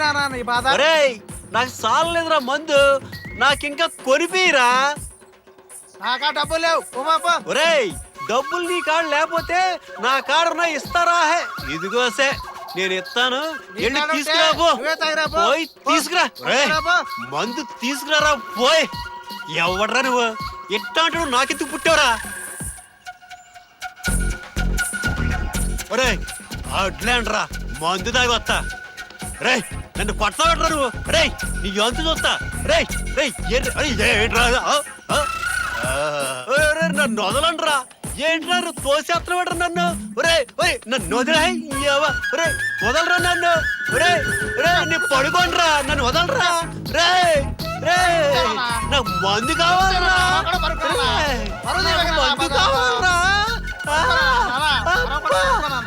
నానా నీ బాధ? నాకు చాలలేదురా మందు, నాకింకా కొనిపిరా. నాకా డబ్బులు లేవు. ఒరేయ్, డబ్బులు నీ కాడ లేకపోతే నా కాడున్నా ఇస్తారా? ఇదిగోసే నేను ఇస్తాను, వెళ్ళి తీసుకురాబో. పోయి తీసుకురా, మందు తీసుకురారా. పోయి ఎవడ్రా నువ్వు? ఎట్టా అంటాడు, నాకెందుకు పుట్టావురా? ఒరే అడ్లేండ్రా, మందు దాగి వస్తా. రే నన్ను పడతావట్రా నువ్వు? రే నీ అంతు చూస్తా. రే రే నన్ను వదలండ్రా. ఏంట్రా తోసేస్తున్నాడు నన్ను? ఒరే ఒరే నన్ను వదిలే, ఒరే వదలరా నన్ను. ఒరే రే నీ పడుకోండ్రా, నన్ను వదలరా. రే రే నాకు మందు కావాలరా, మందు కావాలరా,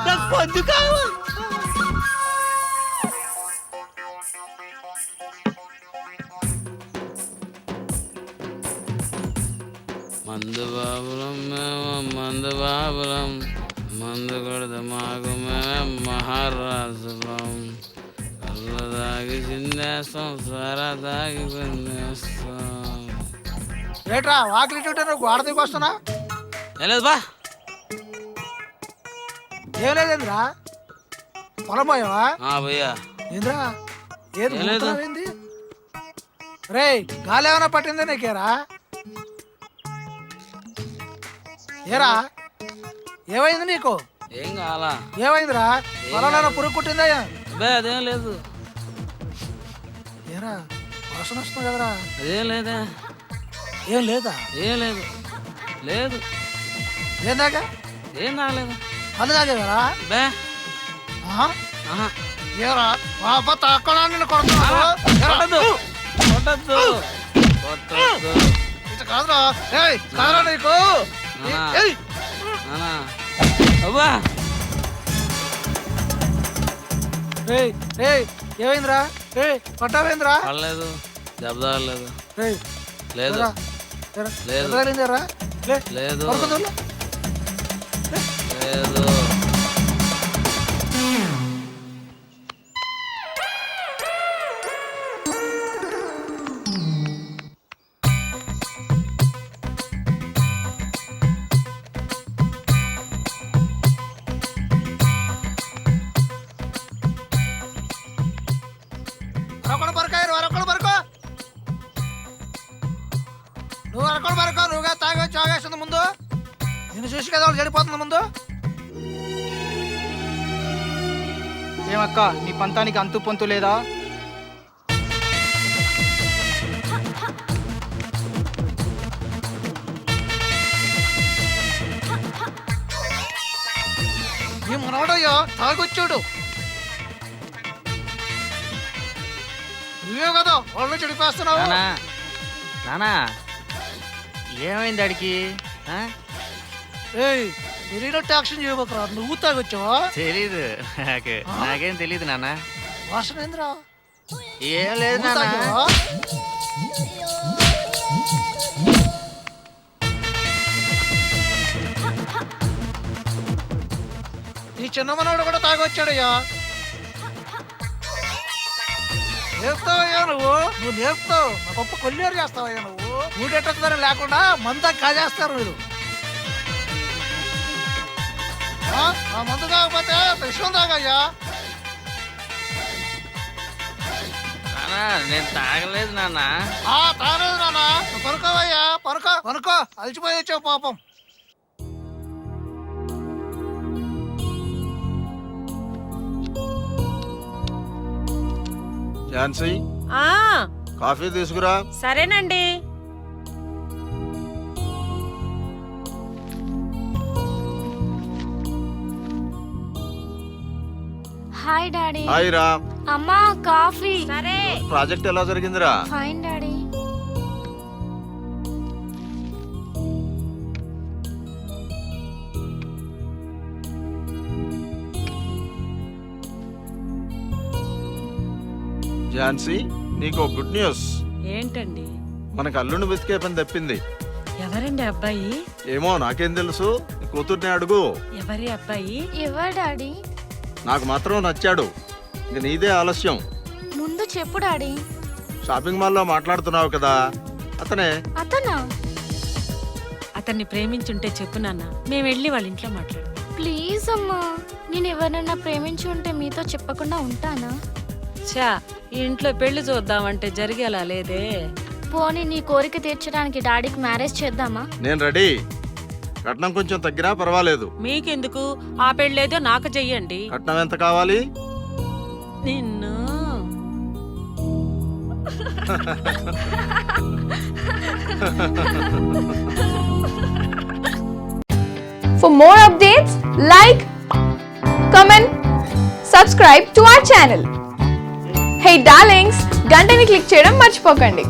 నాకు మందు కావాలి. మందు బాబులం మేము, మందు బాబులం, మందు కొడదు మాకు మేమే మహారాజులం. కళ్ళ దాగి చిందేస్తాం, స్వర దాగి పిందేస్తాం. ఏట్రా వాకిలి చుట్టూ నువ్వు గోడ దిగి వస్తున్నా? లేదు బా, ఏం లేదేంద్రా, పొలం పోయావా? భయ్యా ఏంద్రా ఏది ఏం లేదు. ఏంది? రే గాలి ఏమైనా పట్టిందా నీకేరా? ఏరా ఏమైంది నీకు? ఏం కావాలా? ఏమైందిరా? పొలంలో పురుగు కుట్టిందా? బే అదేం లేదు. ఏరా వర్షం వస్తుంది కదరా? అదేం లేదా? ఏం లేదా? ఏం లేదు. లేదు ఏం దాకా? ఏం తాగలేదు. అది తాగేవారా? బే ఏరా మా అబ్బా తాక్కడా నిన్ను కొడుతున్నాడు. కొట్టద్దు కొట్టద్దు కొట్టద్దు. ఇట్లా కాదురా, కాదురా నీకు. అబ్బా ఏమైందిరా? పట్టావేంద్రా? పడలేదు, దెబ్బ తగలేదు. లేదు లేదు లేదు లేదు లేదు. లేదు. నువ్వుగా తాగా చాగేస్తుంది ముందు. నేను చూసి కదా వాళ్ళు చెడిపోతుంది ముందు. ఏమక్క నీ పంతానికి అంతు పొంతు లేదా? ఈ మనోడయ్యా తాగొచ్చాడు. నువ్వే కదా వాళ్ళని చెడిపేస్తున్నావు. నానా ఏమైంది అడికి? తెలియనట్టు యాక్షన్ చేయబోకరా. నువ్వు తాగొచ్చావా? తెలీదు, నాకేం తెలీదు నాన్న. వాసన ఏంద్రా? ఏం లేదు నాన్న. ఈ చిన్న మనోడు కూడా తాగొచ్చాడయ్యా. నేర్పుతావయ్యా నువ్వు నేర్పుతావు. నా గొప్ప కొల్లేరు చేస్తావయ్యా నువ్వు. ఊడెట్టని లేకుండా మందా కాజేస్తారు మీరు. ఆ మందు కాకపోతే విషయం తాగయ్యా. నేను తాగలేదు నాన్న. తాగలేదు నాన్న. పనుకోవయ్యా, పనుకో అలసిపోయి వచ్చావు పాపం. ఝాన్సీ కాఫీ తీసుకురా. సరేనండి. Hi daddy. హాయ్ రా. అమ్మా కాఫీ. సరే. ప్రాజెక్ట్ ఎలా జరిగిందిరా? Fine daddy. ఝాన్సీ నీకు గుడ్ న్యూస్. ఏంటండి? మనకు అల్లుని వెతికే పని తప్పింది. ఎవరండి అబ్బాయి? ఏమో నాకేం తెలుసు, నీ కూతుర్ని అడుగు. ఎవరి అబ్బాయి? ఎవరు డాడీ? నాకు మాత్రం నచ్చాడు. ఇంక నీదే ఆలస్యం. ముందు చెప్పు డాడీ. షాపింగ్ మాల్లో మాట్లాడుతున్నావు కదా, అతనే. అతనా? అతన్ని ప్రేమించుంటే చెప్పు నాన్న, మేము వెళ్ళి వాళ్ళ ఇంట్లో మాట్లాడతాం. ప్లీజ్ అమ్మా, నేను ఎవరైనా ప్రేమించి ఉంటే మీతో చెప్పకుండా ఉంటానా? చా, ఈ ఇంట్లో పెళ్లి చూద్దామంటే జరిగేలా లేదే. పోనీ నీ కోరిక తీర్చడానికి డాడీకి మ్యారేజ్ చేద్దామా? నేను రెడీ. కట్నం కొంచెం తగ్గినా పర్వాలేదు. మీకెందుకు, ఆ పెళ్ళేదో నాకు చెయ్యండి. కట్నం ఎంత కావాలి? నిన్ను For more updates, like, comment, subscribe to our channel. Hey darlings, గంటని click చేయడం మర్చిపోకండి.